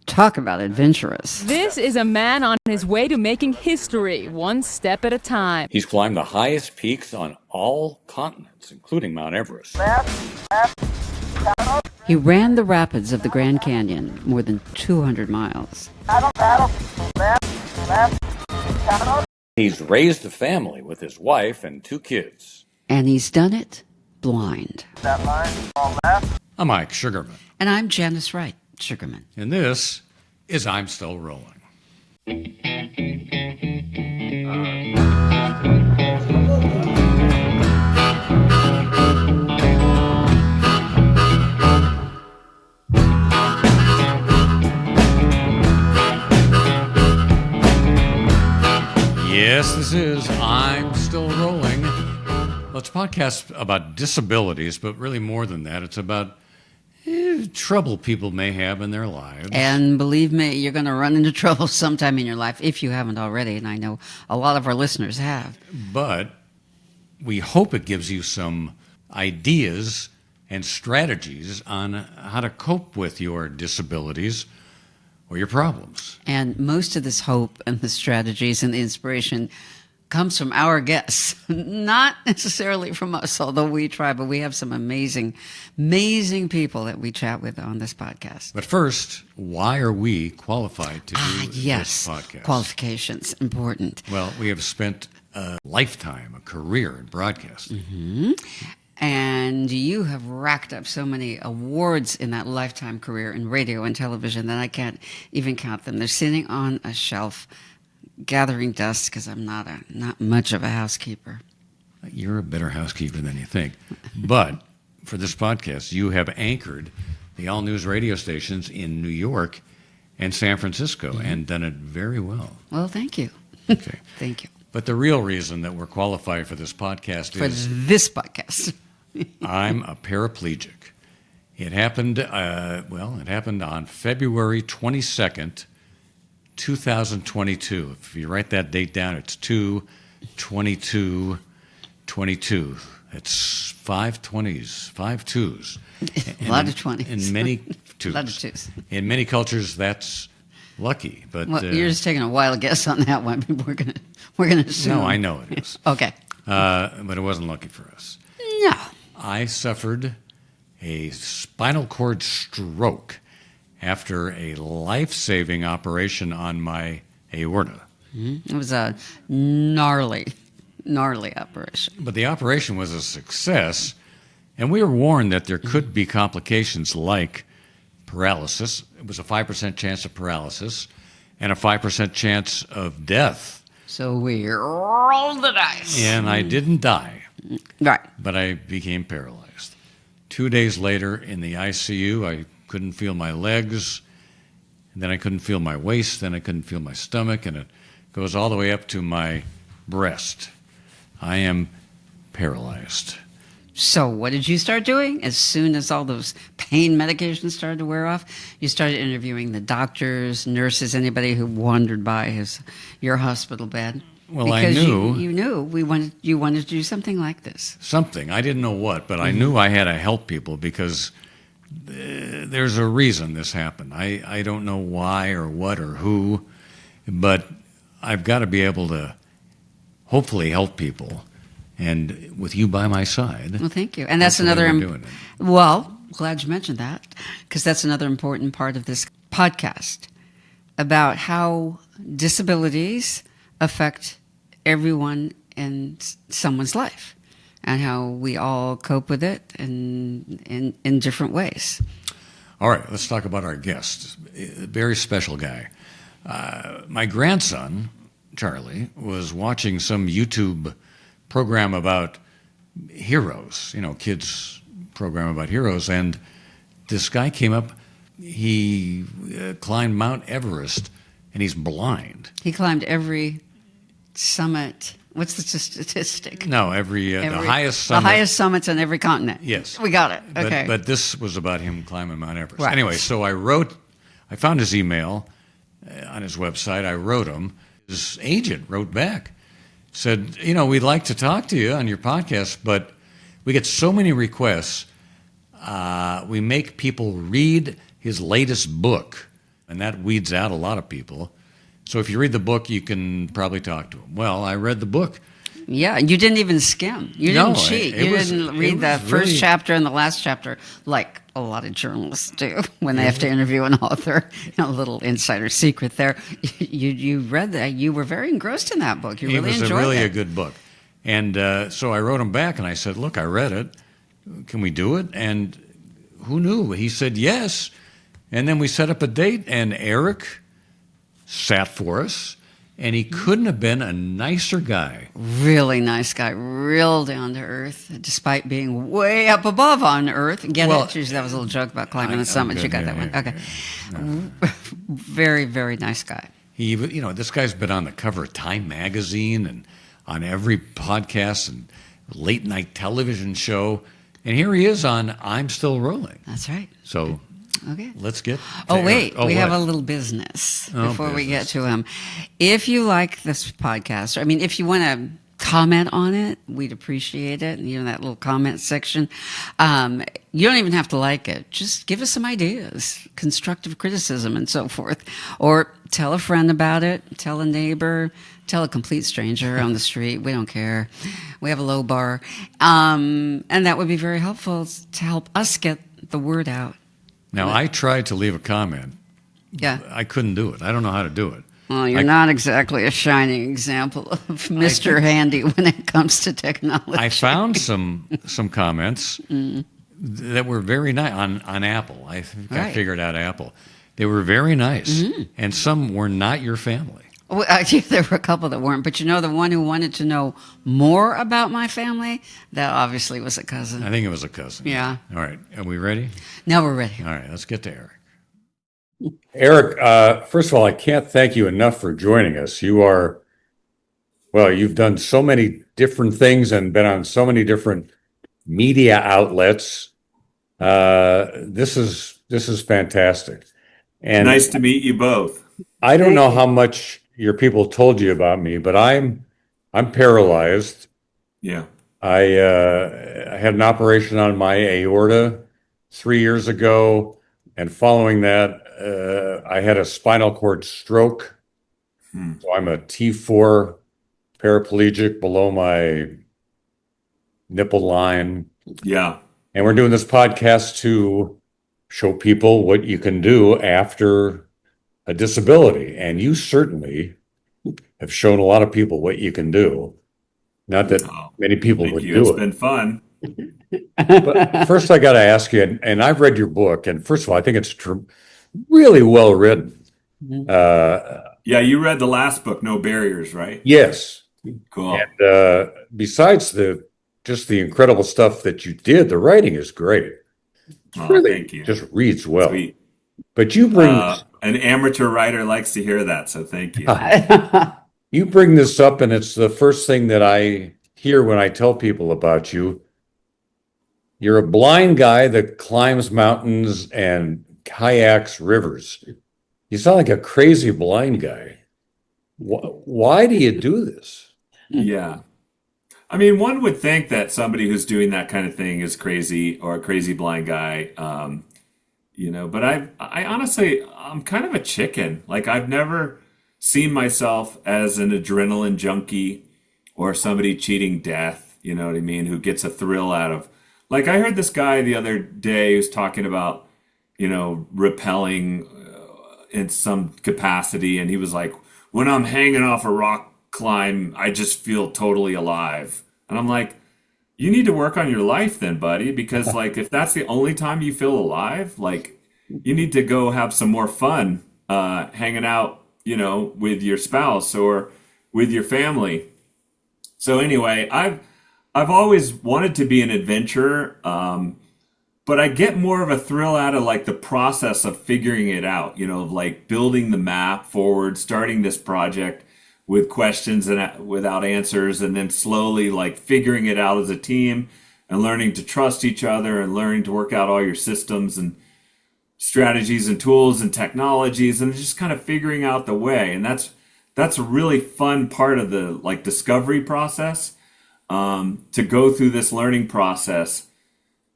Talk about adventurous. This is a man on his way to making history, one step at a time. He's climbed the highest peaks on all continents, including Mount Everest. He ran the rapids of the Grand Canyon, more than 200 miles. He's raised a family with his wife and 2 kids. And he's done it blind. I'm Mike Sugerman. And I'm Janice Sugerman. And this is I'm Still Rolling. Yes, this is I'm Still Rolling. Well, it's a podcast about disabilities, but really more than that. It's about trouble people may have in their lives. And believe me, you're going to run into trouble sometime in your life if you haven't already, and I know a lot of our listeners have. But we hope it gives you some ideas and strategies on how to cope with your disabilities or your problems. And most of this hope and the strategies and the inspiration comes from our guests, not necessarily from us, although we try, but we have some amazing people that we chat with on this podcast. But first, why are we qualified to do this podcast? Qualifications, important. Well, we have spent a lifetime, a career in broadcasting. Mm-hmm. And you have racked up so many awards in that lifetime career in radio and television that I can't even count them. They're sitting on a shelf gathering dust because I'm not much of a housekeeper. You're a better housekeeper than you think. But for this podcast, you have anchored the all-news radio stations in New York and San Francisco and done it very well. Well, thank you. Okay. Thank you. But the real reason that we're qualified for this podcast is... For this podcast. I'm a paraplegic. It happened, it happened on February 22nd, 2022. If you write that date down, it's 2/22/22. It's 5 20s, 5 2s. A lot of 20s. In many 2s. A lot of 2s. In many cultures, that's lucky. But well, you're just taking a wild guess on that one. We're gonna assume. No, I know it is. Okay. But it wasn't lucky for us. No. I suffered a spinal cord stroke after a life-saving operation on my aorta. Mm-hmm. It was a gnarly operation. But the operation was a success, and we were warned that there could be complications like paralysis. It was a 5% chance of paralysis and a 5% chance of death. So we rolled the dice. And I didn't die. Right. But I became paralyzed. 2 days later in the ICU, I couldn't feel my legs, and then I couldn't feel my waist, then I couldn't feel my stomach, and it goes all the way up to my breast. I am paralyzed. So what did you start doing? As soon as all those pain medications started to wear off, you started interviewing the doctors, nurses, anybody who wandered by your hospital bed. Well, because I knew you knew you wanted to do something like this. Something. I didn't know what, but I knew I had to help people because there's a reason this happened. I don't know why or what or who, but I've got to be able to hopefully help people. And with you by my side. Well, thank you. And that's another. Well, glad you mentioned that because that's another important part of this podcast about how disabilities affect everyone in someone's life and how we all cope with it in different ways. All right, let's talk about our guest. A very special guy. My grandson, Charlie, was watching some YouTube program about heroes, kids program about heroes, and this guy came up, he climbed Mount Everest, and he's blind. He climbed every summit. What's the statistic? No, the highest summit. The highest summits on every continent. Yes. We got it. Okay. But this was about him climbing Mount Everest. Right. Anyway, so I found his email on his website. I wrote him. His agent wrote back, said, we'd like to talk to you on your podcast, but we get so many requests. We make people read his latest book And that weeds out a lot of people. So if you read the book, you can probably talk to them. Well, I read the book. Yeah, you didn't even skim. You didn't cheat. You didn't read the first chapter and the last chapter like a lot of journalists do when they have to interview an author. A little insider secret there. You read that. You were very engrossed in that book. You really enjoyed it. It was really a good book. And so I wrote him back and I said, look, I read it. Can we do it? And who knew? He said yes. And then we set up a date, and Erik sat for us. And he couldn't have been a nicer guy. Really nice guy, real down to earth, despite being way up above on Earth. Get it? Jeez, that was a little joke about climbing the summit. You got that one. Okay. Yeah. Very, very nice guy. He, this guy's been on the cover of Time magazine and on every podcast and late night television show. And here he is on I'm Still Rolling. That's right. So okay. Let's get we have a little business before we get to him. If you like this podcast, if you want to comment on it, we'd appreciate it. That little comment section. You don't even have to like it. Just give us some ideas, constructive criticism and so forth. Or tell a friend about it, tell a neighbor, tell a complete stranger on the street. We don't care. We have a low bar. And that would be very helpful to help us get the word out. Now, I tried to leave a comment. Yeah. I couldn't do it. I don't know how to do it. Well, you're not exactly a shining example of Mr. Handy when it comes to technology. I found some comments that were very nice on Apple. I figured out Apple. They were very nice, and some were not your family. Well, there were a couple that weren't, but the one who wanted to know more about my family, that obviously was a cousin. I think it was a cousin. Yeah. All right. Are we ready? Now we're ready. All right. Let's get to Erik. Erik, first of all, I can't thank you enough for joining us. You've done so many different things and been on so many different media outlets. This is fantastic. And nice to meet you both. I don't know how much your people told you about me, but I'm paralyzed. Yeah. I had an operation on my aorta 3 years ago, and following that, I had a spinal cord stroke. So I'm a T4 paraplegic below my nipple line. Yeah. And we're doing this podcast to show people what you can do after a disability. And you certainly have shown a lot of people what you can do. Not that many people would do it. It's been fun. But first, I got to ask you, and I've read your book, and first of all, I think it's really well written. Yeah, you read the last book, No Barriers, right? Yes. Cool. And besides the incredible stuff that you did, the writing is great. Really, thank you. Just reads well. Sweet. But you bring an amateur writer likes to hear that, so thank you. You bring this up, and it's the first thing that I hear when I tell people about you. You're a blind guy that climbs mountains and kayaks rivers. You sound like a crazy blind guy. Why do you do this? Yeah. One would think that somebody who's doing that kind of thing is crazy or a crazy blind guy. But I honestly, I'm kind of a chicken. Like, I've never seen myself as an adrenaline junkie or somebody cheating death, you know what I mean, who gets a thrill out of, like, I heard this guy the other day who's talking about, rappelling in some capacity. And he was like, when I'm hanging off a rock climb, I just feel totally alive. And I'm like, you need to work on your life then, buddy, because like, if that's the only time you feel alive, like, you need to go have some more fun hanging out, with your spouse or with your family. So anyway, I've always wanted to be an adventurer, but I get more of a thrill out of like the process of figuring it out, of like building the map forward, starting this project with questions and without answers, and then slowly like figuring it out as a team and learning to trust each other and learning to work out all your systems and strategies and tools and technologies and just kind of figuring out the way. And that's a really fun part of the like discovery process, to go through this learning process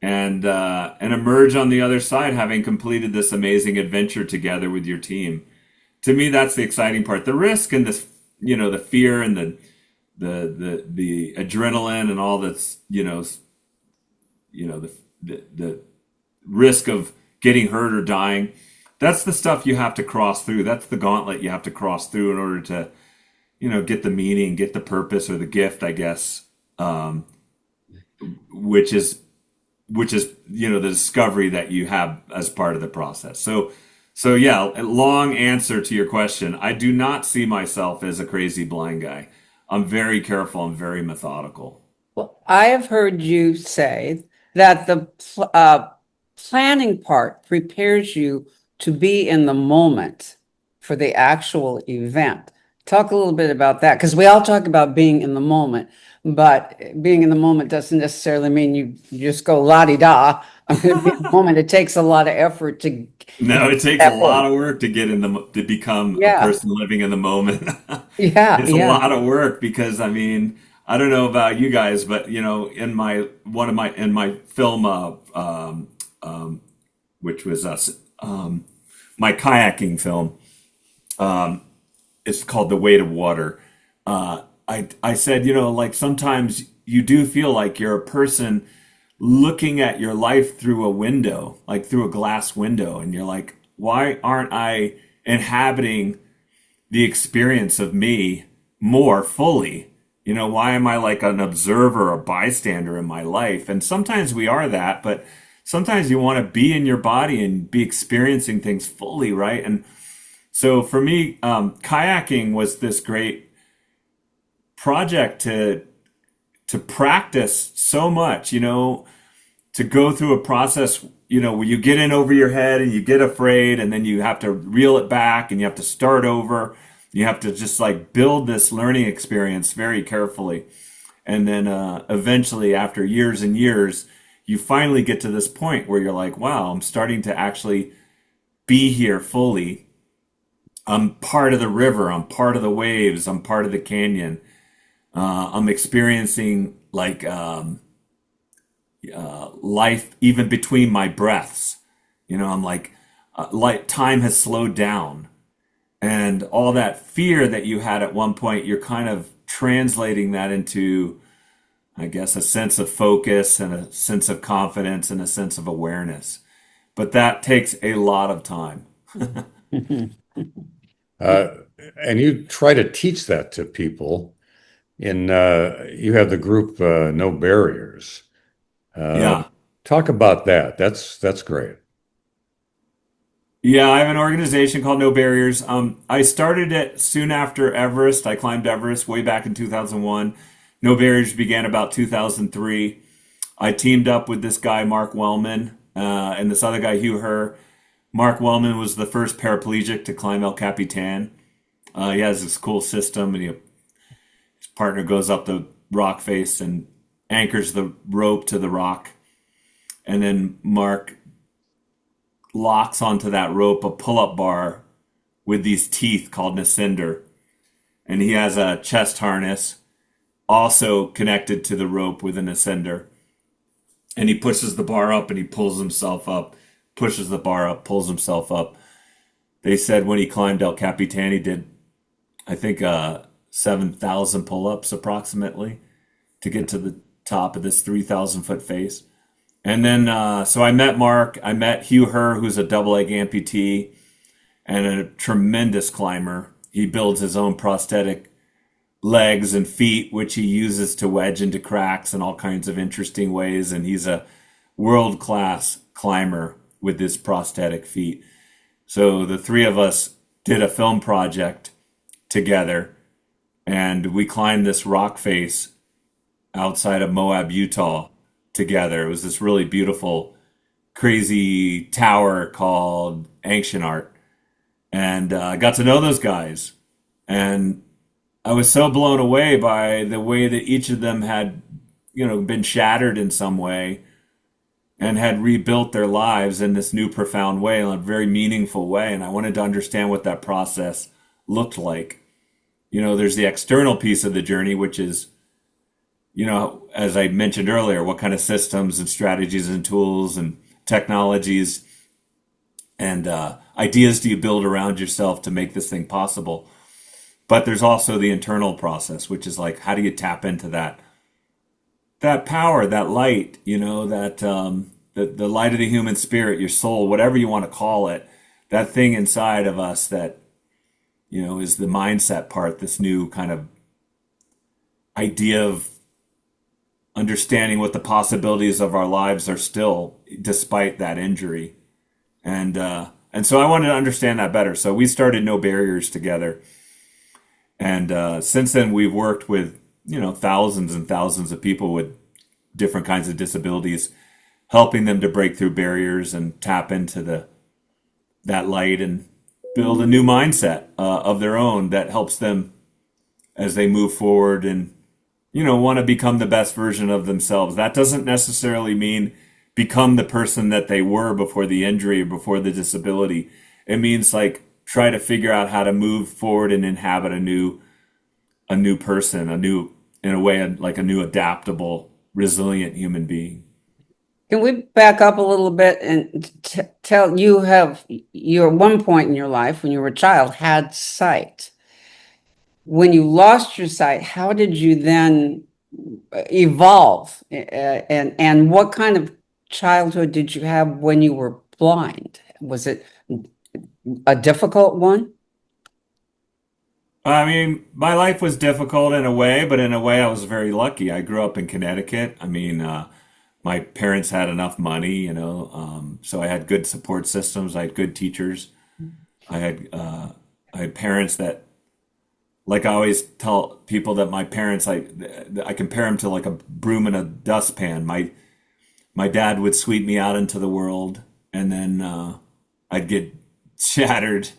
and emerge on the other side having completed this amazing adventure together with your team. To me, that's the exciting part. The risk and this, the fear and the adrenaline and all that's, the risk of getting hurt or dying. That's the stuff you have to cross through. That's the gauntlet you have to cross through in order to, get the meaning, get the purpose or the gift, I guess, which is, the discovery that you have as part of the process. So yeah, a long answer to your question. I do not see myself as a crazy blind guy. I'm very careful. I'm very methodical. Well, I have heard you say that the planning part prepares you to be in the moment for the actual event. Talk a little bit about that, because we all talk about being in the moment, but being in the moment doesn't necessarily mean you just go la-di-da. I'm going to be in the moment. It takes a lot of effort to No, it takes a lot of work to get to become a Yeah, person living in the moment. yeah, It's a yeah. lot of work because I don't know about you guys, but in my film, which was my kayaking film, it's called The Weight of Water. I said, like sometimes you do feel like you're a person looking at your life through a window, like through a glass window, and you're like, why aren't I inhabiting the experience of me more fully? Why am I like an observer or bystander in my life? And sometimes we are that, but sometimes you want to be in your body and be experiencing things fully, right? And so for me, kayaking was this great project to practice so much, to go through a process, where you get in over your head and you get afraid and then you have to reel it back and you have to start over. You have to just like build this learning experience very carefully. And then eventually, after years and years, you finally get to this point where you're like, wow, I'm starting to actually be here fully. I'm part of the river. I'm part of the waves. I'm part of the canyon. I'm experiencing like life even between my breaths. I'm like time has slowed down. And all that fear that you had at one point, you're kind of translating that into, I guess, a sense of focus and a sense of confidence and a sense of awareness. But that takes a lot of time. And you try to teach that to people you have the group No Barriers. Yeah. Talk about that. That's great. Yeah, I have an organization called No Barriers. I started it soon after Everest. I climbed Everest way back in 2001. No Barriers began about 2003. I teamed up with this guy, Mark Wellman, and this other guy, Hugh Herr. Mark Wellman was the first paraplegic to climb El Capitan. He has this cool system, and his partner goes up the rock face and anchors the rope to the rock. And then Mark locks onto that rope a pull-up bar with these teeth called an ascender. And he has a chest harness also connected to the rope with an ascender. And he pushes the bar up and he pulls himself up, pushes the bar up, pulls himself up. They said when he climbed El Capitan, he did, I think, 7,000 pull-ups approximately to get to the top of this 3,000 foot face. And then, so I met Mark, I met Hugh Herr, who's a double leg amputee and a tremendous climber. He builds his own prosthetic legs and feet, which he uses to wedge into cracks in all kinds of interesting ways. And he's a world-class climber with his prosthetic feet. So the three of us did a film project together, and we climbed this rock face outside of Moab, Utah together. It was this really beautiful, crazy tower called Ancient Art. And I got to know those guys. And I was so blown away by the way that each of them had, been shattered in some way and had rebuilt their lives in this new profound way, in a very meaningful way. And I wanted to understand what that process looked like. There's the external piece of the journey, which is as I mentioned earlier, what kind of systems and strategies and tools and technologies and ideas do you build around yourself to make this thing possible? But there's also the internal process, which is like, how do you tap into that power, that light, that the light of the human spirit, your soul, whatever you want to call it, that thing inside of us that is the mindset part, this new kind of idea of understanding what the possibilities of our lives are still, despite that injury. And so I wanted to understand that better. So we started No Barriers together. And since then, we've worked with, thousands and thousands of people with different kinds of disabilities, helping them to break through barriers and tap into that light and build a new mindset of their own that helps them as they move forward and want to become the best version of themselves. That doesn't necessarily mean become the person that they were before the injury or before the disability. It means like try to figure out how to move forward and inhabit a new person, in a way, like a new adaptable, resilient human being. Can we back up a little bit and tell you at one point in your life when you were a child had sight. When you lost your sight, how did you then evolve? And what kind of childhood did you have when you were blind? Was it a difficult one? I mean, my life was difficult in a way, but in a way I was very lucky. I grew up in Connecticut. I mean, my parents had enough money, so I had good support systems. I had good teachers. I had parents that, like I always tell people that my parents, I compare them to like a broom in a dustpan. My dad would sweep me out into the world, and then I'd get shattered,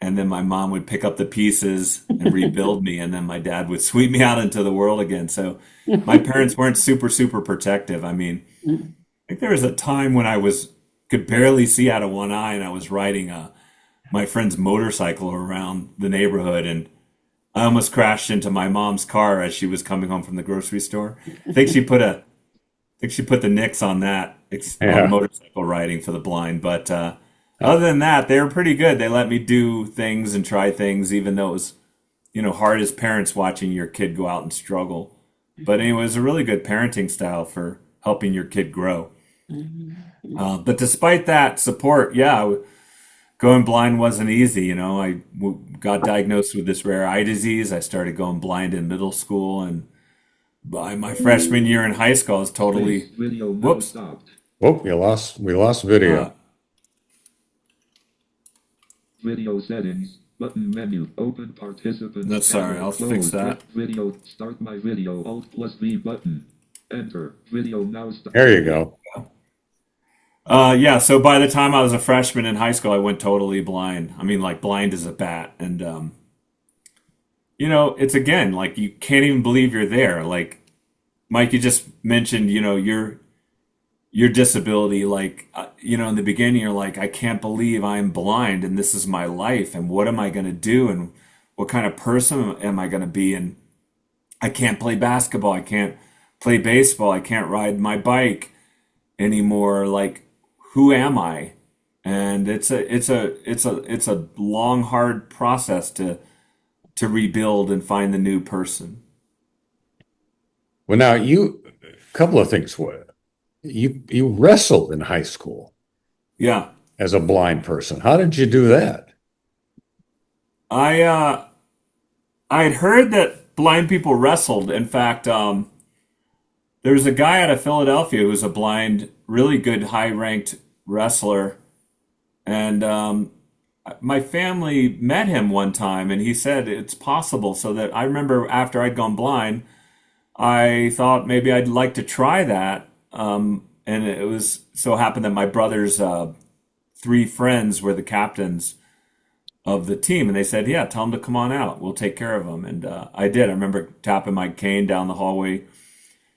and then my mom would pick up the pieces and rebuild me, and then my dad would sweep me out into the world again. So my parents weren't super, super protective. I mean, I think there was a time when could barely see out of one eye, and I was riding my friend's motorcycle around the neighborhood, and I almost crashed into my mom's car as she was coming home from the grocery store. I think she put the nix on that on motorcycle riding for the blind. But other than that, they were pretty good. They let me do things and try things, even though it was, hard as parents watching your kid go out and struggle. But anyway, it was a really good parenting style for helping your kid grow. But despite that support, going blind wasn't easy. I got diagnosed with this rare eye disease. I started going blind in middle school, and by my freshman year in high school, I was totally. Whoops. Oh, we lost video. Video settings, button menu, open participants. That's sorry, I'll fix that. Video, start my video, Alt+V button. Enter, video now start. There you go. So by the time I was a freshman in high school, I went totally blind. I mean, like blind as a bat. And, it's again, like you can't even believe you're there. Like, Mike, you just mentioned, your disability. Like, in the beginning, you're like, I can't believe I'm blind and this is my life. And what am I going to do? And what kind of person am I going to be? And I can't play basketball. I can't play baseball. I can't ride my bike anymore. Like, who am I? And it's a long, hard process to rebuild and find the new person. Well, now a couple of things. You wrestled in high school. Yeah. As a blind person. How did you do that? I had heard that blind people wrestled. In fact, there was a guy out of Philadelphia who was a blind, really good, high-ranked wrestler. And my family met him one time, and he said it's possible. So that I remember after I'd gone blind, I thought maybe I'd like to try that. And it was so happened that my brother's 3 friends were the captains of the team, and they said, "Yeah, tell them to come on out. We'll take care of them." And I did. I remember tapping my cane down the hallway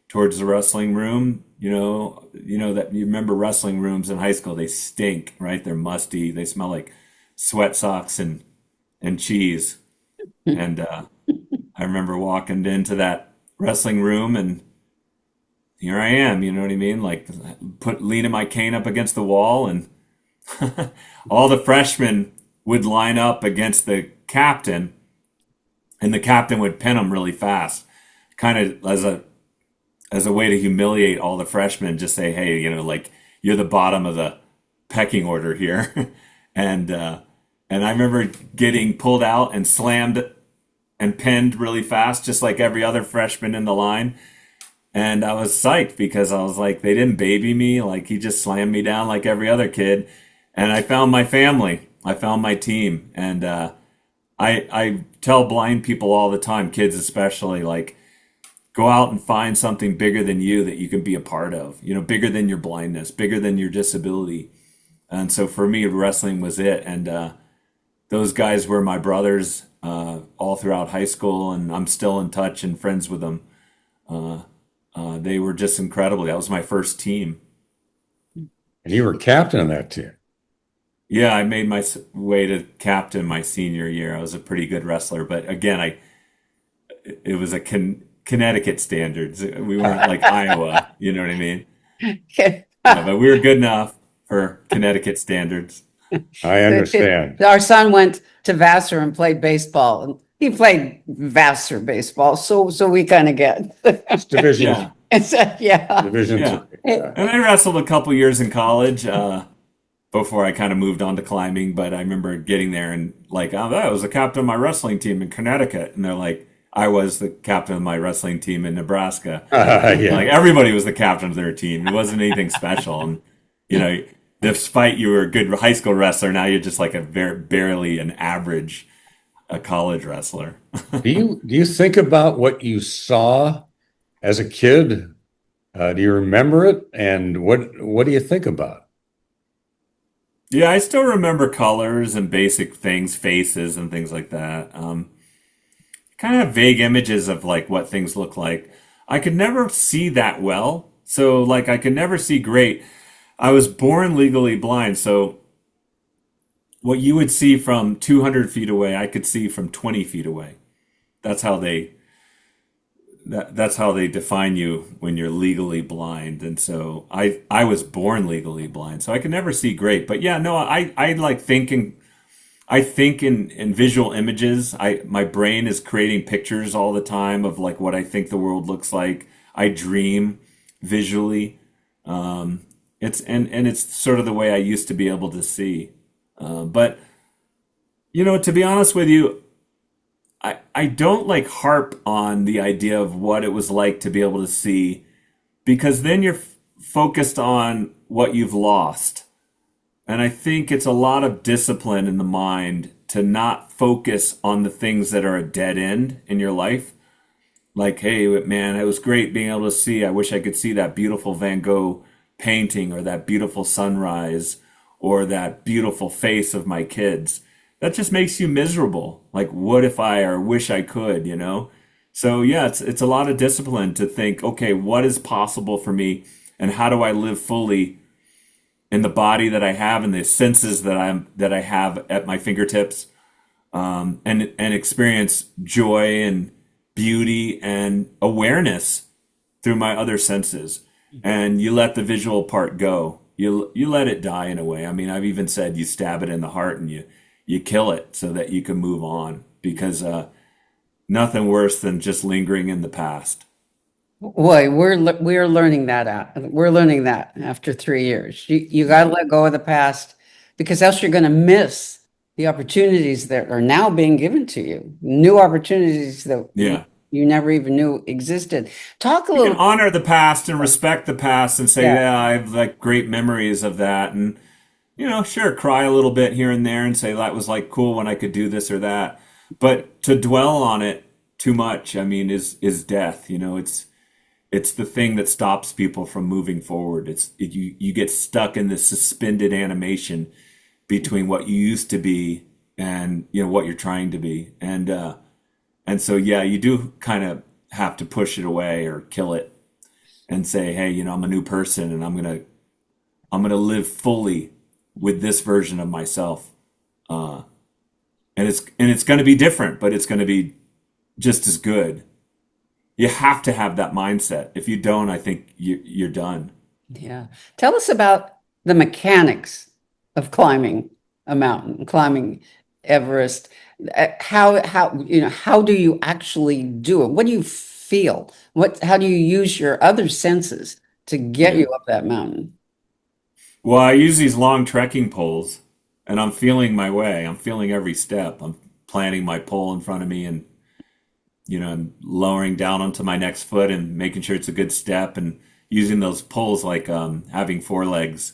towards the wrestling room. That you remember wrestling rooms in high school, they stink, right? They're musty. They smell like sweat socks and cheese. And I remember walking into that wrestling room, and here I am, you know what I mean? Like leaning my cane up against the wall, and all the freshmen would line up against the captain, and the captain would pin them really fast, kind of as a way to humiliate all the freshmen. Just say, hey, you know, like you're the bottom of the pecking order here, and I remember getting pulled out and slammed and pinned really fast, just like every other freshman in the line. And I was psyched because I was like, they didn't baby me. Like he just slammed me down like every other kid. And I found my family. I found my team. And I tell blind people all the time, kids especially, like, go out and find something bigger than you that you can be a part of, you know, bigger than your blindness, bigger than your disability. And so for me, wrestling was it. And those guys were my brothers all throughout high school, and I'm still in touch and friends with them. They were just incredible. That was my first team. And you were captain of that team. Yeah, I made my way to captain my senior year. I was a pretty good wrestler, but again, it was a Connecticut standards. We weren't like Iowa, you know what I mean? Yeah, but we were good enough for Connecticut standards. I understand. Our son went to Vassar and played baseball. And he played Vassar baseball, so we kind of get. It's division. Yeah. Yeah. Division. Yeah. Yeah. And I wrestled a couple years in college before I kind of moved on to climbing. But I remember getting there and like, oh, I was the captain of my wrestling team in Connecticut. And they're like, I was the captain of my wrestling team in Nebraska. Yeah. Like everybody was the captain of their team. It wasn't anything special. And, you know, despite you were a good high school wrestler, now you're just like barely an average college wrestler. Do you think about what you saw as a kid? Do you remember it? And what do you think about? Yeah, I still remember colors and basic things, faces and things like that. Kind of vague images of like what things look like. I could never see that well. So like I could never see great. I was born legally blind, so what you would see from 200 feet away, I could see from 20 feet away. That's how they define you when you're legally blind. And so I was born legally blind, so I could never see great. But yeah, no, I like thinking. I think in visual images. My brain is creating pictures all the time of like what I think the world looks like. I dream visually. It's sort of the way I used to be able to see. But you know, to be honest with you, I don't like harp on the idea of what it was like to be able to see, because then you're focused on what you've lost. And I think it's a lot of discipline in the mind to not focus on the things that are a dead end in your life. Like, hey, man, it was great being able to see. I wish I could see that beautiful Van Gogh painting or that beautiful sunrise or that beautiful face of my kids. That just makes you miserable. Like, what if I, or wish I could, you know? So yeah, it's a lot of discipline to think, okay, what is possible for me and how do I live fully in the body that I have and the senses that I have at my fingertips, and experience joy and beauty and awareness through my other senses. And you let the visual part go. You let it die in a way. I mean, I've even said you stab it in the heart and you kill it so that you can move on, because nothing worse than just lingering in the past. Boy, we're learning that out. We're learning that after 3 years. You got to let go of the past, because else you're going to miss the opportunities that are now being given to you. New opportunities that you never even knew existed. Talk a You little. can honor the past and respect the past and say, yeah, I have like great memories of that. And, you know, sure, cry a little bit here and there and say that was like cool when I could do this or that. But to dwell on it too much, I mean, is death. You know, it's the thing that stops people from moving forward. You get stuck in this suspended animation between what you used to be and, you know, what you're trying to be. And so, yeah, you do kind of have to push it away or kill it and say, hey, you know, I'm a new person and I'm going to live fully with this version of myself. And it's going to be different, but it's going to be just as good. you have to have that mindset. If you don't, I think you're done. Yeah. Tell us about the mechanics of climbing a mountain, climbing Everest. How do you actually do it? What do you feel? How do you use your other senses to get Yeah. you up that mountain? Well, I use these long trekking poles, and I'm feeling my way. I'm feeling every step. I'm planting my pole in front of me, and I'm lowering down onto my next foot and making sure it's a good step, and using those poles like having four legs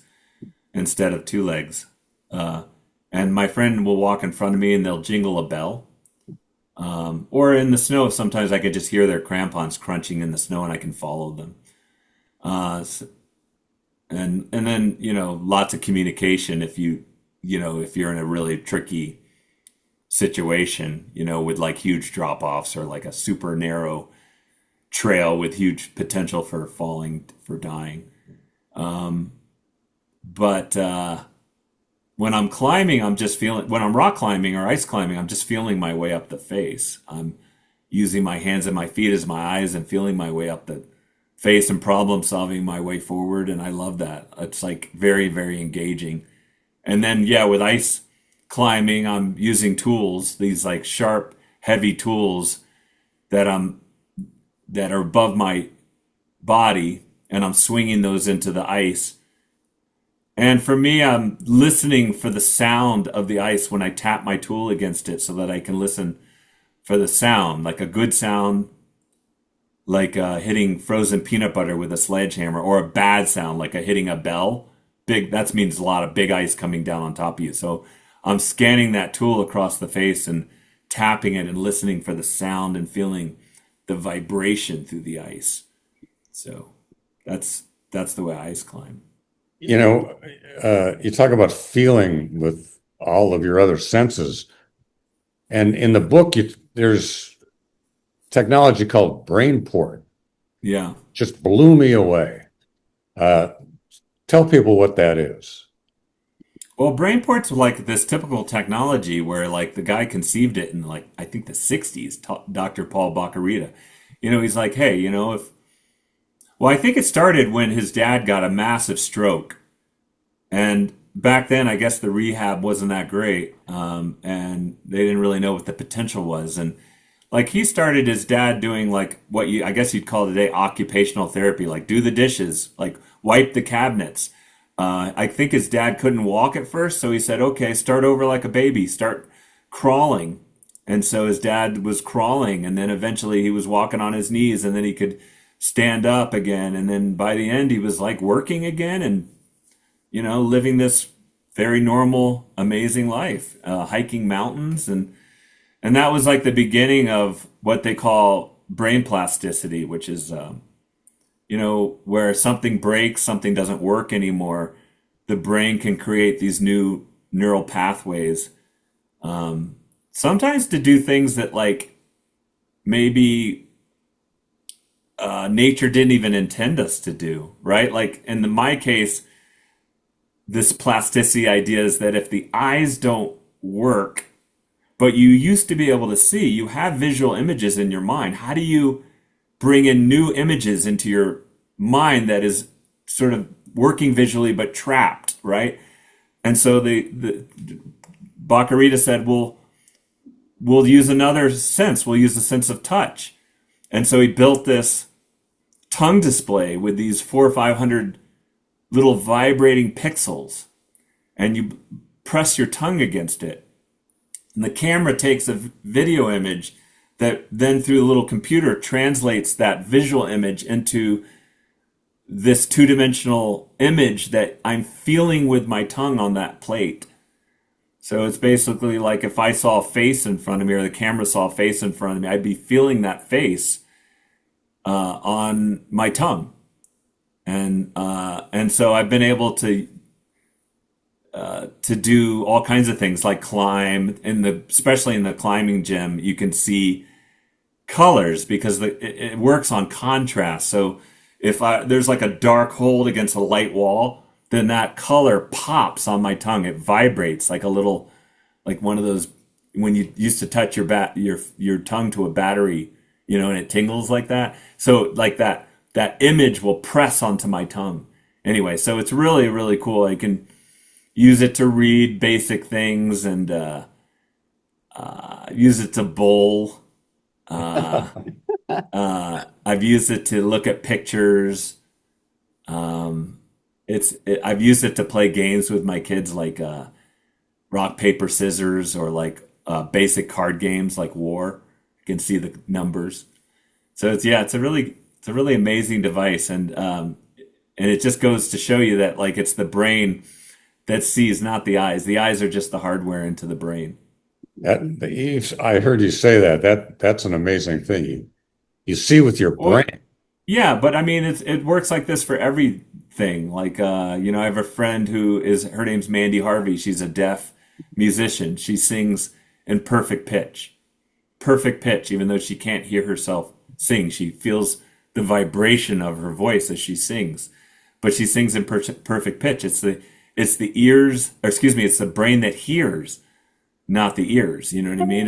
instead of two legs. Uh, and my friend will walk in front of me, and they'll jingle a bell. Or in the snow, sometimes I could just hear their crampons crunching in the snow, and I can follow them. S and then lots of communication if you're in a really tricky situation, with like huge drop offs or like a super narrow trail with huge potential for falling, for dying. But when I'm climbing, when I'm rock climbing or ice climbing, I'm just feeling my way up the face. I'm using my hands and my feet as my eyes and feeling my way up the face and problem solving my way forward. And I love that. It's like very, very engaging. And then, yeah, with ice climbing, I'm using tools, these like sharp, heavy tools that that are above my body, and I'm swinging those into the ice. And for me, I'm listening for the sound of the ice when I tap my tool against it so that I can listen for the sound, like a good sound, like hitting frozen peanut butter with a sledgehammer, or a bad sound, like hitting a bell. That means a lot of big ice coming down on top of you. So I'm scanning that tool across the face and tapping it and listening for the sound and feeling the vibration through the ice. So that's the way I ice climb. You talk about feeling with all of your other senses. And in the book, there's technology called BrainPort. Yeah. Just blew me away. Tell people what that is. Well, BrainPort's like this typical technology where like the guy conceived it in like, I think the 60s, Dr. Paul Baccarita. He's like, hey, well, I think it started when his dad got a massive stroke. And back then, I guess the rehab wasn't that great. And they didn't really know what the potential was. And like he started his dad doing like I guess you'd call today occupational therapy, like do the dishes, like wipe the cabinets. I think his dad couldn't walk at first. So he said, okay, start over like a baby, start crawling. And so his dad was crawling, and then eventually he was walking on his knees, and then he could stand up again. And then by the end, he was like working again and, living this very normal, amazing life, hiking mountains. And that was like the beginning of what they call brain plasticity, which is, where something breaks, something doesn't work anymore, the brain can create these new neural pathways. Sometimes to do things that like maybe nature didn't even intend us to do, right? Like in my case, this plasticity idea is that if the eyes don't work, but you used to be able to see, you have visual images in your mind. How do you bring in new images into your mind that is sort of working visually but trapped, right? And so the Baccarita said, well, we'll use another sense. We'll use the sense of touch. And so he built this tongue display with these 400 or 500 little vibrating pixels, and you press your tongue against it. And the camera takes a video image that then through the little computer translates that visual image into this two-dimensional image that I'm feeling with my tongue on that plate. So it's basically like if I saw a face in front of me, or the camera saw a face in front of me, I'd be feeling that face on my tongue. And so I've been able to do all kinds of things like climb especially in the climbing gym. You can see colors because it works on contrast. So if there's like a dark hold against a light wall, then that color pops on my tongue. It vibrates like a little, like one of those when you used to touch your tongue to a battery, and it tingles like that. So like that image will press onto my tongue. Anyway, so it's really, really cool. I can use it to read basic things and use it to bowl. I've used it to look at pictures. I've used it to play games with my kids, like rock, paper, scissors, or like basic card games like War. You can see the numbers. So it's a really amazing device, and it just goes to show you that like it's the brain that sees, not the eyes. The eyes are just the hardware into the brain. I heard you say that's an amazing thing. You see with your Well, brain. yeah, but I mean, it works like this for everything. Like, I have a friend her name's Mandy Harvey. She's a deaf musician. She sings in perfect pitch, even though she can't hear herself sing. She feels the vibration of her voice as she sings, but she sings in perfect pitch. It's the ears, or excuse me, it's the brain that hears, not the ears. You know what I mean?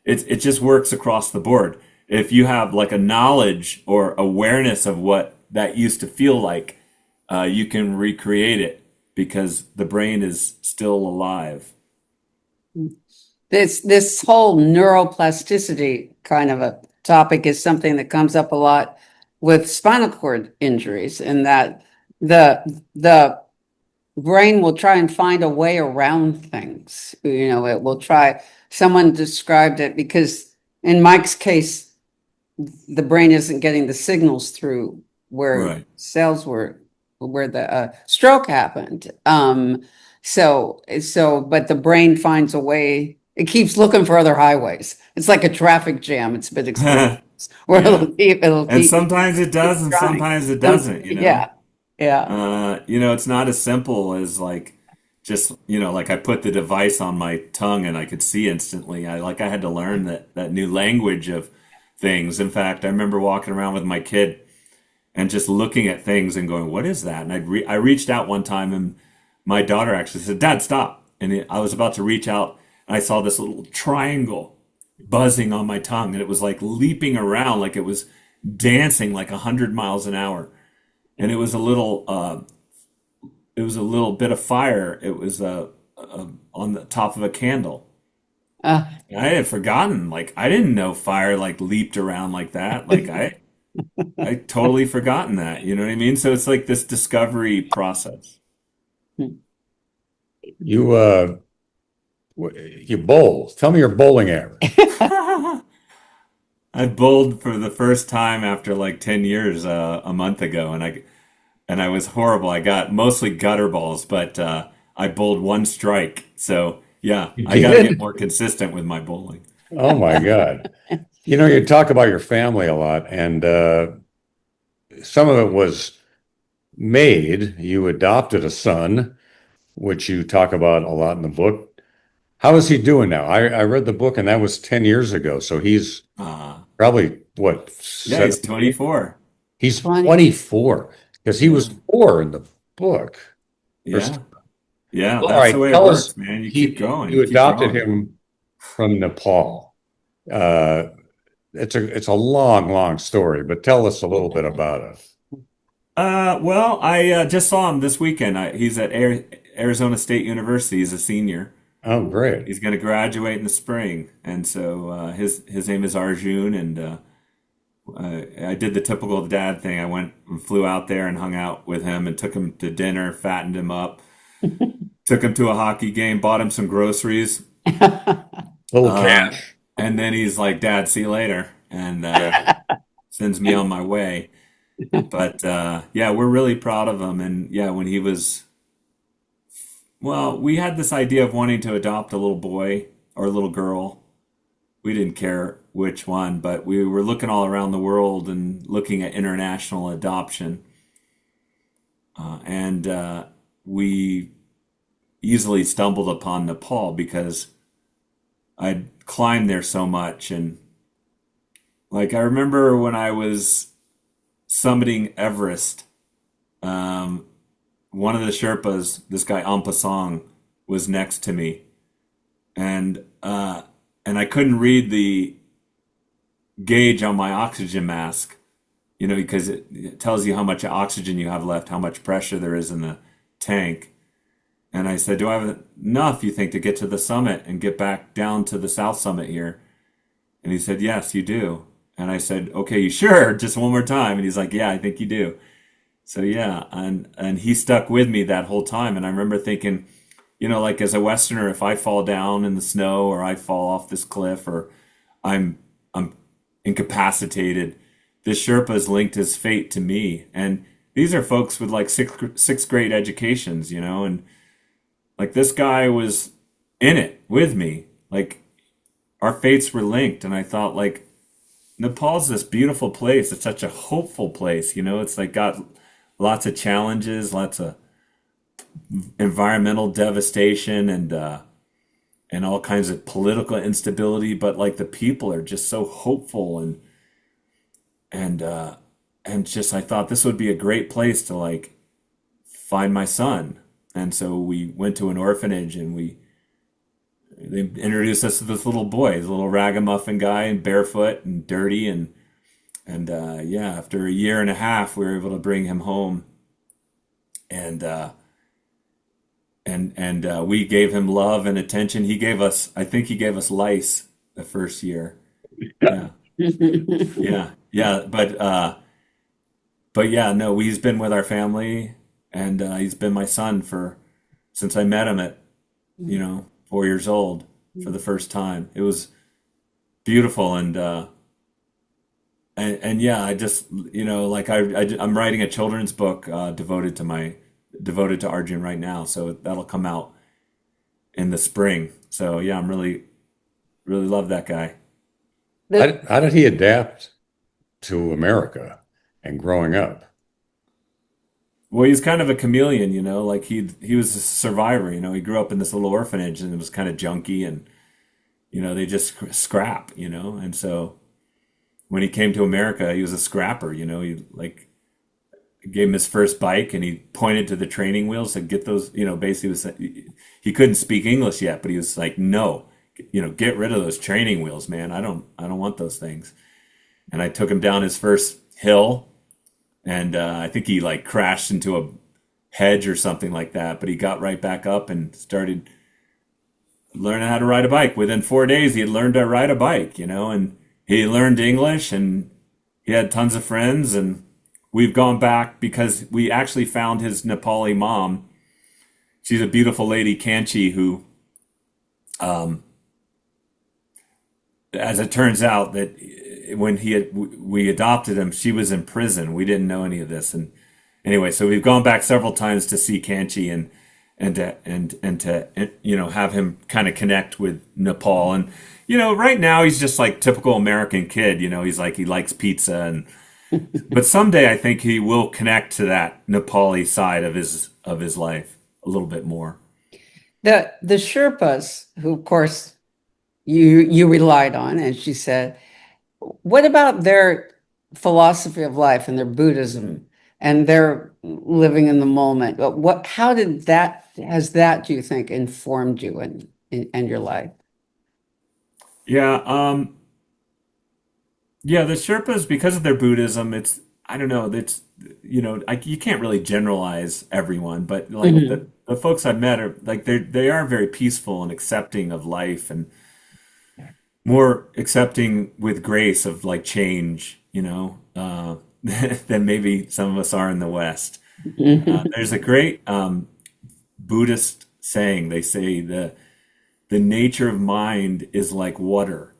It just works across the board. If you have like a knowledge or awareness of what that used to feel like, you can recreate it because the brain is still alive. This whole neuroplasticity kind of a topic is something that comes up a lot with spinal cord injuries, and that the brain will try and find a way around things. It will try. Someone described it because in Mike's case, the brain isn't getting the signals through where Right. cells were, where the stroke happened. But the brain finds a way. It keeps looking for other highways. It's like a traffic jam. It's been experienced where Yeah. it'll And keep sometimes it does, and trying. sometimes it doesn't, Yeah, yeah. It's not as simple as like just, like I put the device on my tongue and I could see instantly. I had to learn that new language of things. In fact, I remember walking around with my kid and just looking at things and going, "What is that?" And I reached out one time, and my daughter actually said, "Dad, stop!" And I was about to reach out, and I saw this little triangle buzzing on my tongue, and it was like leaping around, like it was dancing like 100 miles an hour, and it was a little bit of fire. It was on the top of a candle. Uh, And I had forgotten, like I didn't know fire like leaped around like that. Like I totally forgotten that. You know what I mean? So it's like this discovery process. You you bowl. Tell me your bowling average. I bowled for the first time after like 10 years a month ago, and I was horrible. I got mostly gutter balls, but I bowled one strike. So yeah, You I got to get did? more consistent with my bowling. Oh my God. You talk about your family a lot, and some of it was made. You adopted a son, which you talk about a lot in the book. How is he doing now? I read the book, and that was 10 years ago. So he's Uh, probably, what, yeah, he's 17? 24. He's 20. 24 because he was Yeah, 4 in the book. Or yeah, yeah. All That's the right, way it tell us. works, man. You keep going, You you keep adopted growing. him from Nepal. Uh, it's a long, long story, but tell us a little bit about it. Well, I just saw him this weekend. He's at Arizona State University. He's a senior. Oh, great. He's going to graduate in the spring, and so his name is Arjun. And I did the typical dad thing. I went and flew out there and hung out with him and took him to dinner, fattened him up, took him to a hockey game, bought him some groceries, Little uh, cash. and then he's like, "Dad, see you later," and Yeah. sends me on my way. But yeah, we're really proud of him. And yeah, when he was well, we had this idea of wanting to adopt a little boy or a little girl. We didn't care which one, but we were looking all around the world and looking at international adoption. And we easily stumbled upon Nepal because I'd climbed there so much. And like, I remember when I was summiting Everest, um, one of the Sherpas, this guy Ampasong, was next to me, and I couldn't read gauge on my oxygen mask, because it tells you how much oxygen you have left, how much pressure there is in the tank. And I said, do I have enough, you think, to get to the summit and get back down to the south summit here? And he said, yes, you do. And I said, okay, you sure? Just one more time. And he's like, yeah, I think you do. So yeah, and he stuck with me that whole time. And I remember thinking, like as a Westerner, if I fall down in the snow or I fall off this cliff or I'm incapacitated, this Sherpa's linked his fate to me. And these are folks with like sixth grade educations, and like this guy was in it with me. Like our fates were linked. And I thought, like, Nepal's this beautiful place. It's such a hopeful place, it's like got lots of challenges, lots of environmental devastation and all kinds of political instability, but like the people are just so hopeful and just I thought this would be a great place to like find my son. And so we went to an orphanage and they introduced us to this little boy, this little ragamuffin guy and barefoot and dirty and yeah, after a year and a half we were able to bring him home and we gave him love and attention. I think he gave us lice the first year. Yeah. Yeah. But yeah, no, he's been with our family and he's been my son since I met him at, 4 years old for the first time. It was beautiful. And yeah, I just, like I'm writing a children's book, devoted to Arjun right now. So that'll come out in the spring. So yeah, I'm really, really love that guy. How did he adapt to America and growing up? Well, he's kind of a chameleon, like he was a survivor, he grew up in this little orphanage and it was kind of junky and, they just scrap, and so when he came to America, he was a scrapper, he like gave him his first bike and he pointed to the training wheels to get those, basically he couldn't speak English yet, but he was like, no, get rid of those training wheels, man. I don't want those things. And I took him down his first hill and I think he like crashed into a hedge or something like that, but he got right back up and started learning how to ride a bike. Within 4 days, he had learned to ride a bike, and he learned English and he had tons of friends. And we've gone back because we actually found his Nepali mom. She's a beautiful lady, Kanchi, who, as it turns out, that when we adopted him, she was in prison. We didn't know any of this. And anyway, so we've gone back several times to see Kanchi and to have him kind of connect with Nepal. And, right now he's just like typical American kid, he's like, he likes pizza and, but someday I think he will connect to that Nepali side of his life a little bit more. The Sherpas, who of course you relied on, as she said, what about their philosophy of life and their Buddhism and their living in the moment? Has that, do you think, informed you and your life? Yeah. Yeah, the Sherpas, because of their Buddhism, I don't know, you can't really generalize everyone, but like the folks I've met are like, they are very peaceful and accepting of life and more accepting with grace of like change, than maybe some of us are in the West. There's a great Buddhist saying. They say the nature of mind is like water.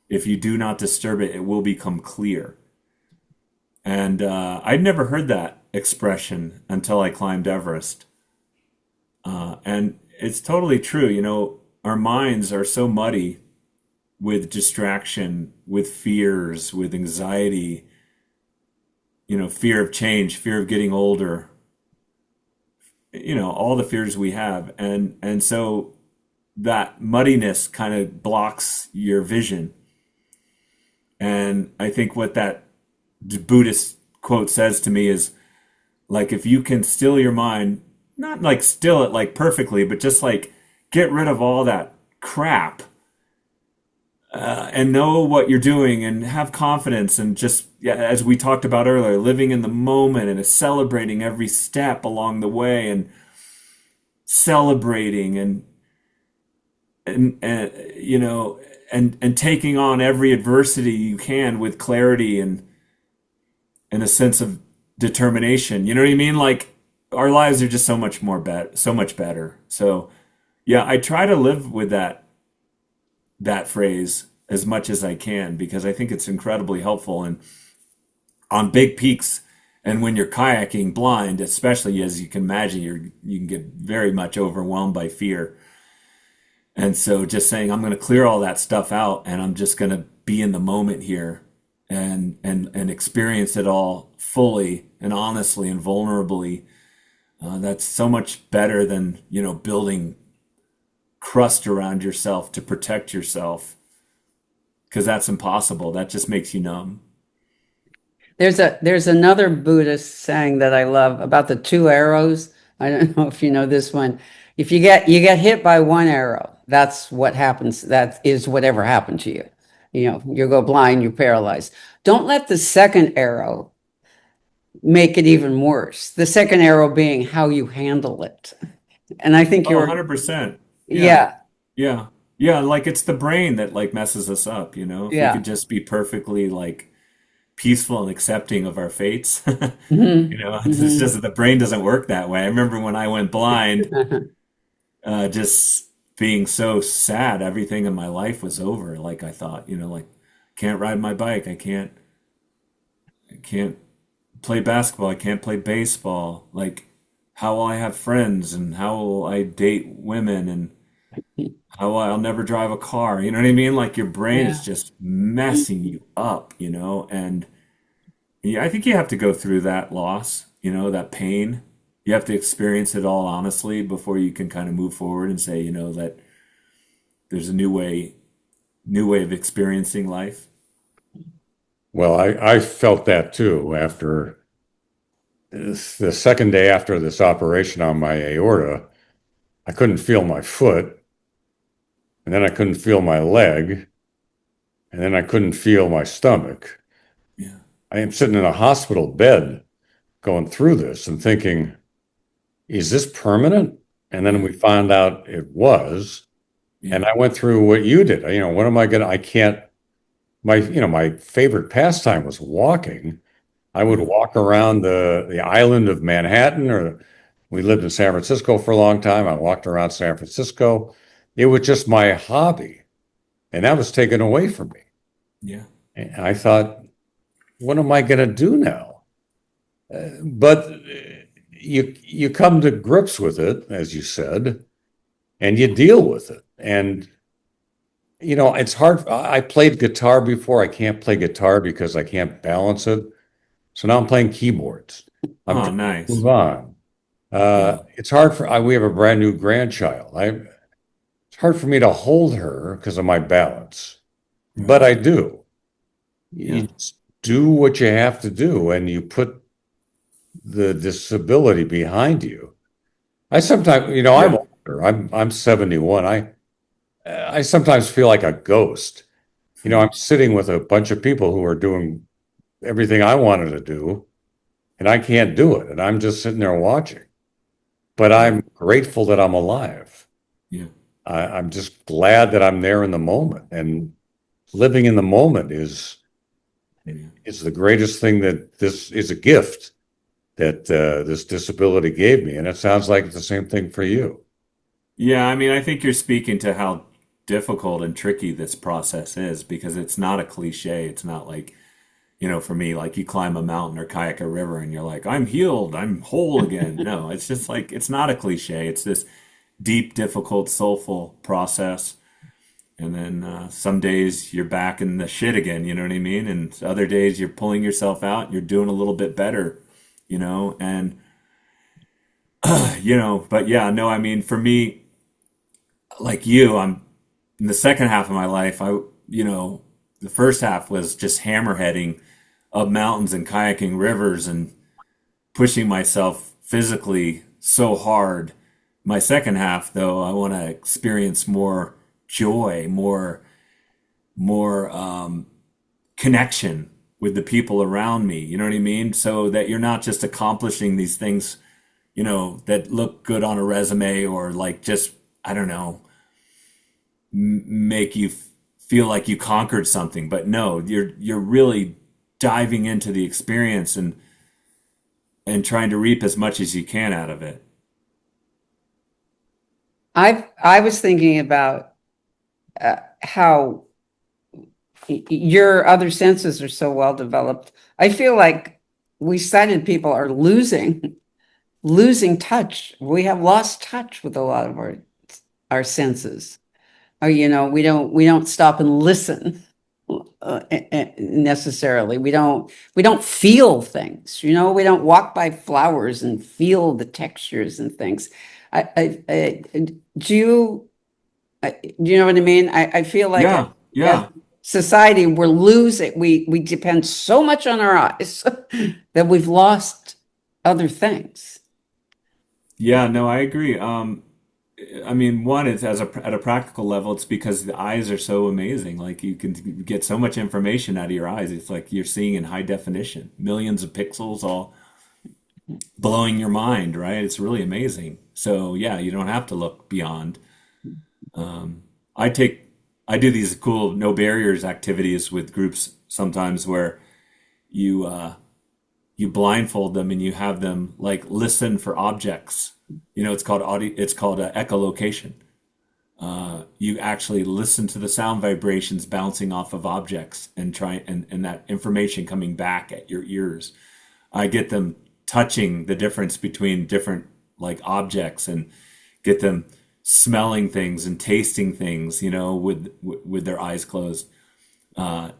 If you do not disturb it, it will become clear. And I'd never heard that expression until I climbed Everest. And it's totally true. Our minds are so muddy with distraction, with fears, with anxiety, fear of change, fear of getting older, all the fears we have. And so that muddiness kind of blocks your vision. And I think what that Buddhist quote says to me is like, if you can still your mind, not like still it like perfectly, but just like get rid of all that crap, and know what you're doing and have confidence and just, yeah, as we talked about earlier, living in the moment and celebrating every step along the way and celebrating and you know, and taking on every adversity you can with clarity and a sense of determination. You know what I mean? Like our lives are just so much more so much better. So yeah, I try to live with that phrase as much as I can because I think it's incredibly helpful. And on big peaks and when you're kayaking blind, especially as you can imagine, you can get very much overwhelmed by fear. And so just saying, I'm going to clear all that stuff out and I'm just going to be in the moment here and experience it all fully and honestly and vulnerably. That's so much better than, you know, building crust around yourself to protect yourself because that's impossible. That just makes you numb. There's another Buddhist saying that I love about the two arrows. I don't know if you know this one. If you get hit by one arrow, that's what happens. That is whatever happened to you. You know, you go blind, you're paralyzed. Don't let the second arrow make it even worse. The second arrow being how you handle it. And I think Oh, you're, 100%. Yeah. yeah, Yeah. Yeah. Like it's the brain that like messes us up, you know? If we yeah. could just be perfectly like peaceful and accepting of our fates, Hmm. you know, it's Hmm. just that the brain doesn't work that way. I remember when I went blind, just being so sad, everything in my life was over. Like I thought, you know, like can't ride my bike. I can't play basketball. I can't play baseball. Like how will I have friends and how will I date women and how I'll never drive a car. You know what I mean? Like your brain is Yeah. just messing you up, you know? And yeah, I think you have to go through that loss, you know, that pain. You have to experience it all honestly before you can kind of move forward and say, you know, that there's a new way of experiencing life. Well, I felt that too after the second day after this operation on my aorta. I couldn't feel my foot, and then I couldn't feel my leg, and then I couldn't feel my stomach. Yeah. I am sitting in a hospital bed going through this and thinking, is this permanent? And then Yeah. we found out it was. Yeah. And I went through what you did. You know, what am I going to, I can't, my favorite pastime was walking. I would Yeah. walk around the island of Manhattan, or we lived in San Francisco for a long time. I walked around San Francisco. It was just my hobby, and that was taken away from me. Yeah. And I thought, what am I going to do now? But you come to grips with it, as you said, and you deal with it. And you know, it's hard. I played guitar before. I can't play guitar because I can't balance it. So now I'm playing keyboards. I'm Oh, trying to nice. move on. Yeah. It's hard we have a brand new grandchild. It's hard for me to hold her because of my balance, but Right. I do. Yeah. You just do what you have to do, and you put the disability behind you. I sometimes, you know, I'm Yeah. older. I'm 71. I sometimes feel like a ghost. You know, I'm sitting with a bunch of people who are doing everything I wanted to do, and I can't do it, and I'm just sitting there watching. But Yeah. I'm grateful that I'm alive. Yeah. I'm just glad that I'm there in the moment, and living in the moment Yeah. is the greatest thing. That this is a gift that this disability gave me, and it sounds like it's the same thing for you. Yeah, I mean, I think you're speaking to how difficult and tricky this process is because it's not a cliche. It's not like, you know, for me, like you climb a mountain or kayak a river and you're like, I'm healed, I'm whole again. No, it's just like, it's not a cliche. It's this deep, difficult, soulful process. And then some days you're back in the shit again, you know what I mean? And other days you're pulling yourself out, and you're doing a little bit better, you know? And, you know, but yeah, no, I mean, for me, like you, I'm in the second half of my life, you know, the first half was just hammerheading up mountains and kayaking rivers and pushing myself physically so hard. My second half, though, I want to experience more joy, more connection with the people around me. You know what I mean? So that you're not just accomplishing these things, that look good on a resume, or like just, I don't know, make you feel like you conquered something. But no, you're really diving into the experience and trying to reap as much as you can out of it. I was thinking about how your other senses are so well developed. I feel like we sighted people are losing touch. We have lost touch with a lot of our senses. Or we don't stop and listen necessarily. We don't feel things. We don't walk by flowers and feel the textures and things. Do you know what I mean? I feel like Yeah. as society, we're losing. We depend so much on our eyes that we've lost other things. Yeah, no, I agree. I mean, one is at a practical level, it's because the eyes are so amazing. Like you can get so much information out of your eyes. It's like you're seeing in high definition, millions of pixels, all blowing your mind, right? It's really amazing. So yeah, you don't have to look beyond. I do these cool no barriers activities with groups sometimes where you you blindfold them and you have them like listen for objects. It's called echolocation. You actually listen to the sound vibrations bouncing off of objects and try and that information coming back at your ears. I get them touching the difference between different like objects and get them smelling things and tasting things, with their eyes closed,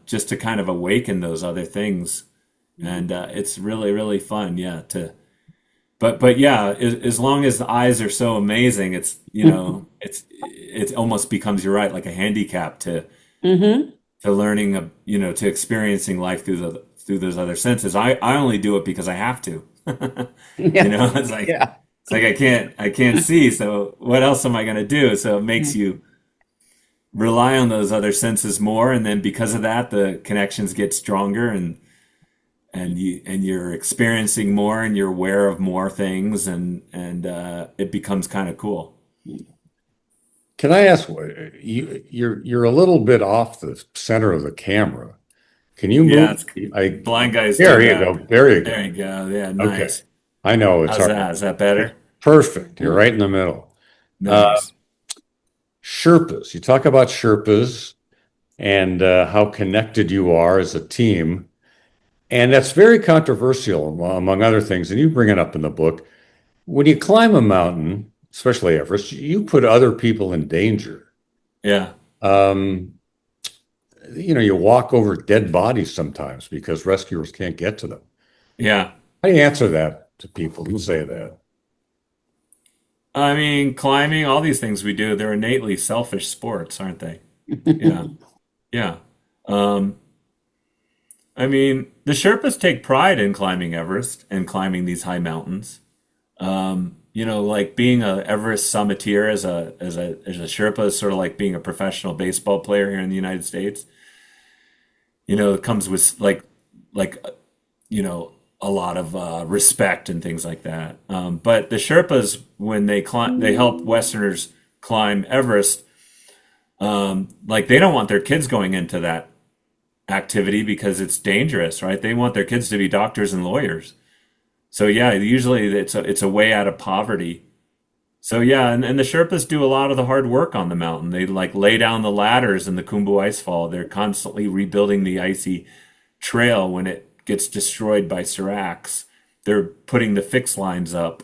just to kind of awaken those other things. And it's really, really fun, yeah. But yeah, as long as the eyes are so amazing, it's it almost becomes, you're right, like a handicap to learning, to experiencing life through those other senses. I only do it because I have to. It's like Yeah. it's like I can't see, so what else am I going to do? So it makes you rely on those other senses more, and then because of that, the connections get stronger, and you're experiencing more, and you're aware of more things, and it becomes kind of cool. Can I ask, you're a little bit off the center of the camera. Can you Yeah, move? blind guys There do you that. go. There you go. There you go. Yeah, Okay. nice. I know it's How's hard. that? Is that better? Perfect. You're right in the middle. Nice. Sherpas. You talk about Sherpas and how connected you are as a team. And that's very controversial, among other things. And you bring it up in the book. When you climb a mountain, especially Everest, you put other people in danger. Yeah. You walk over dead bodies sometimes because rescuers can't get to them. Yeah. How do you answer that to people who say that? I mean, climbing, all these things we do, they're innately selfish sports, aren't they? Yeah. Yeah. I mean, the Sherpas take pride in climbing Everest and climbing these high mountains. Like being a Everest summiteer as a Sherpa is sort of like being a professional baseball player here in the United States. It comes with a lot of respect and things like that. But the Sherpas, when they help Westerners climb Everest, they don't want their kids going into that activity because it's dangerous, right? They want their kids to be doctors and lawyers. So yeah, usually it's a way out of poverty. So yeah, and the Sherpas do a lot of the hard work on the mountain. They lay down the ladders in the Khumbu Icefall. They're constantly rebuilding the icy trail when it gets destroyed by seracs. They're putting the fix lines up.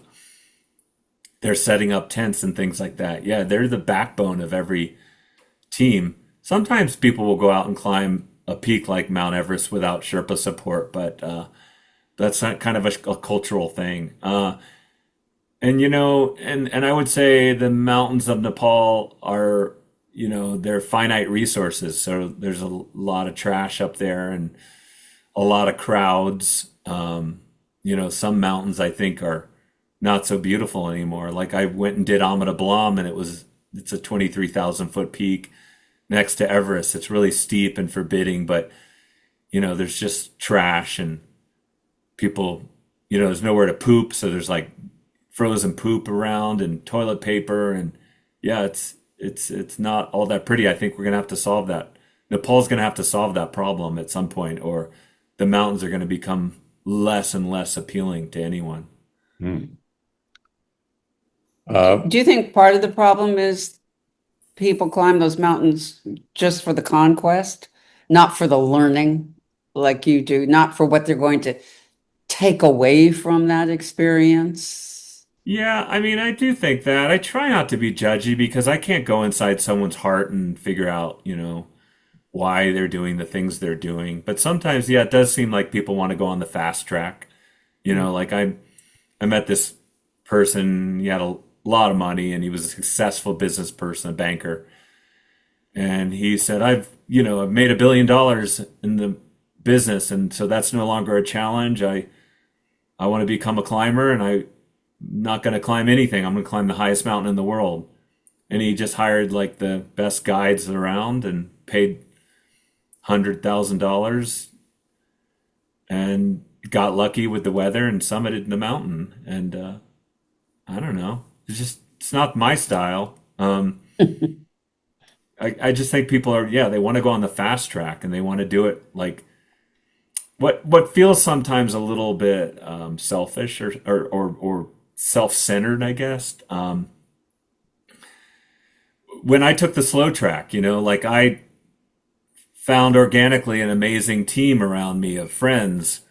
They're setting up tents and things like that. Yeah, they're the backbone of every team. Sometimes people will go out and climb a peak like Mount Everest without Sherpa support, but that's not kind of a cultural thing. And I would say the mountains of Nepal are, they're finite resources. So there's a lot of trash up there and a lot of crowds. Some mountains I think are not so beautiful anymore. Like I went and did Amida Blam, and it's a 23,000 foot peak. next to Everest. It's really steep and forbidding, but there's just trash and people, there's nowhere to poop, so there's like frozen poop around and toilet paper, and yeah, it's not all that pretty. I think we're gonna have to solve that. Nepal's gonna have to solve that problem at some point, or the mountains are gonna become less and less appealing to anyone. Do you think part of the problem is people climb those mountains just for the conquest, not for the learning like you do, not for what they're going to take away from that experience? Yeah, I mean, I do think that. I try not to be judgy because I can't go inside someone's heart and figure out, why they're doing the things they're doing. But sometimes, yeah, it does seem like people want to go on the fast track. Like I met this person, he had a lot of money and he was a successful business person, a banker. And he said, I've made $1 billion in the business, and so that's no longer a challenge. I want to become a climber, and I'm not going to climb anything. I'm going to climb the highest mountain in the world. And he just hired like the best guides around and paid $100,000 and got lucky with the weather and summited the mountain. And I don't know. It's not my style. I just think people are, yeah, they want to go on the fast track and they want to do it like what feels sometimes a little bit selfish or self-centered, I guess. When I took the slow track, like I found organically an amazing team around me of friends.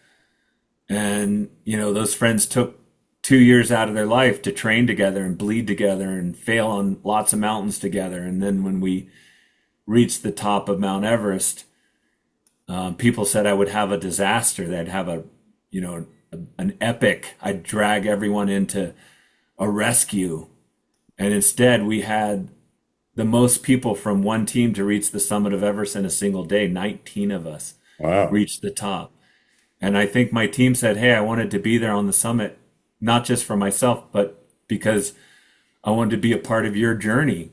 And, those friends took 2 years out of their life to train together and bleed together and fail on lots of mountains together. And then when we reached the top of Mount Everest, people said I would have a disaster. They'd have an epic. I'd drag everyone into a rescue. And instead we had the most people from one team to reach the summit of Everest in a single day. 19 of us reached the top. And I think my team said, hey, I wanted to be there on the summit, not just for myself, but because I wanted to be a part of your journey.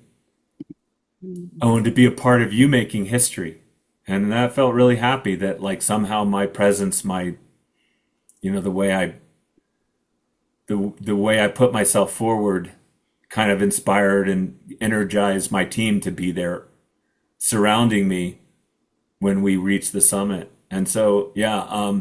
I wanted to be a part of you making history. And that felt really happy that like somehow my presence, the way I put myself forward kind of inspired and energized my team to be there surrounding me when we reached the summit. And so, yeah,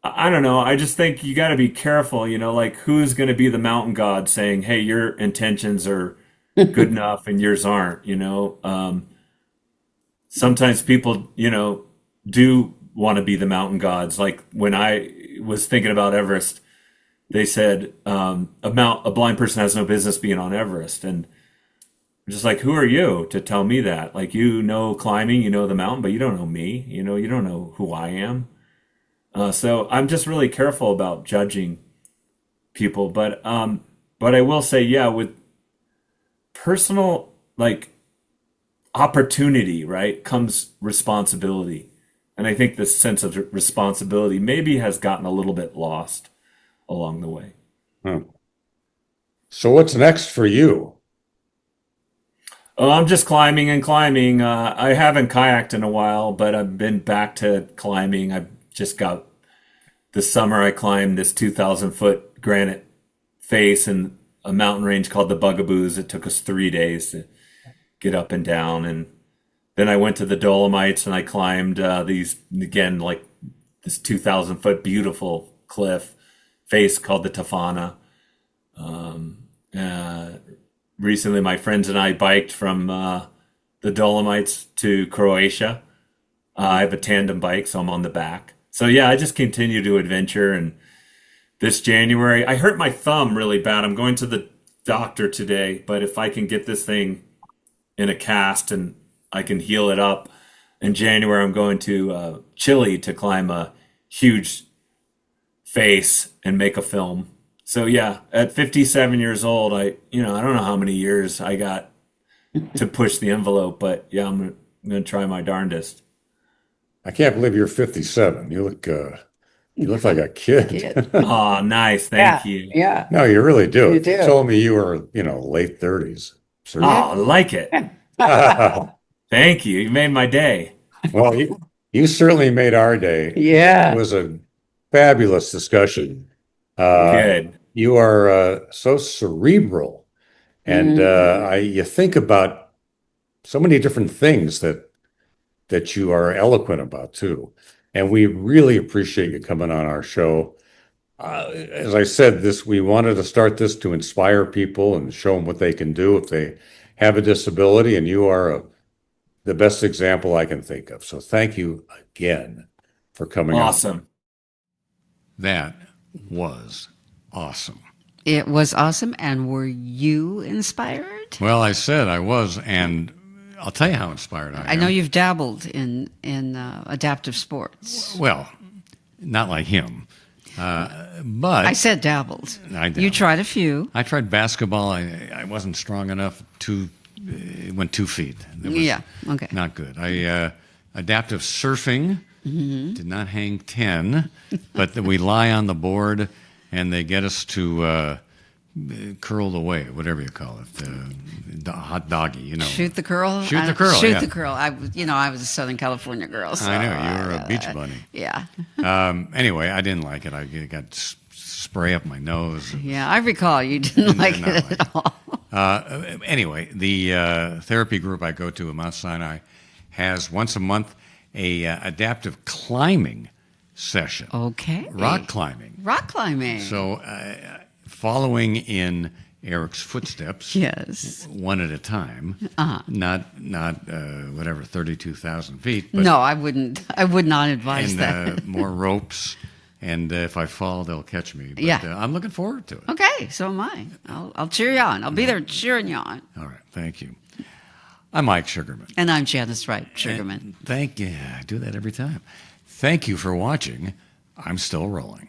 I don't know. I just think you got to be careful, like who's going to be the mountain god saying, hey, your intentions are good enough and yours aren't, sometimes people, do want to be the mountain gods. Like when I was thinking about Everest, they said, a blind person has no business being on Everest. And I'm just like, who are you to tell me that? Like, climbing, the mountain, but you don't know me, you don't know who I am. So I'm just really careful about judging people, but I will say, yeah, with personal like opportunity, right, comes responsibility, and I think this sense of responsibility maybe has gotten a little bit lost along the way. So what's next for you? Oh, I'm just climbing and climbing. I haven't kayaked in a while, but I've been back to climbing. I've just got this summer I climbed this 2,000-foot granite face in a mountain range called the Bugaboos. It took us 3 days to get up and down. And then I went to the Dolomites and I climbed these, again, like this 2,000-foot beautiful cliff face called the Tafana. Recently, my friends and I biked from the Dolomites to Croatia. I have a tandem bike, so I'm on the back. So yeah, I just continue to adventure. And this January, I hurt my thumb really bad. I'm going to the doctor today, but if I can get this thing in a cast and I can heal it up, in January I'm going to Chile to climb a huge face and make a film. So yeah, at 57 years old, I don't know how many years I got to push the envelope, but yeah, I'm gonna try my darndest. I can't believe you're 57. You look like a kid. Oh, nice. Thank you. Yeah. No, you really do. You do. You told me you were, late 30s. Oh, I like it. Thank you. You made my day. Well, you certainly made our day. Yeah. It was a fabulous discussion. Good. You are so cerebral, and you think about so many different things that you are eloquent about too. And we really appreciate you coming on our show. As I said, we wanted to start this to inspire people and show them what they can do if they have a disability, and you are the best example I can think of. So thank you again for coming on. Awesome. That was awesome. It was awesome. And were you inspired? Well, I said I was, and I'll tell you how inspired I am. I know you've dabbled in adaptive sports. Well, not like him, but I said dabbled. I did. You tried a few. I tried basketball. I wasn't strong enough. It went 2 feet. It was Yeah, okay. Not good. Adaptive surfing. Did not hang 10, but we lie on the board, and they get us to curl away, whatever you call it, the hot doggy, you know. Shoot the curl. Shoot the curl. Shoot yeah. the curl. I was a Southern California girl. So, I know you were a beach bunny. Yeah. Anyway, I didn't like it. I got spray up my nose. Yeah, I recall you didn't like it at all. Anyway, the therapy group I go to at Mount Sinai has once a month a adaptive climbing session. Okay. Rock climbing. Rock climbing. So following in Erik's footsteps. Yes. One at a time. Not whatever 32,000 feet. But, no, I wouldn't. I would not advise that. More ropes. And if I fall, they'll catch me. But, Yeah. I'm looking forward to it. Okay, so am I. I'll cheer you on. I'll be there cheering you on. All right. Thank you. I'm Mike Sugerman. And I'm Janice Sugerman. Thank you. I do that every time. Thank you for watching. I'm still rolling.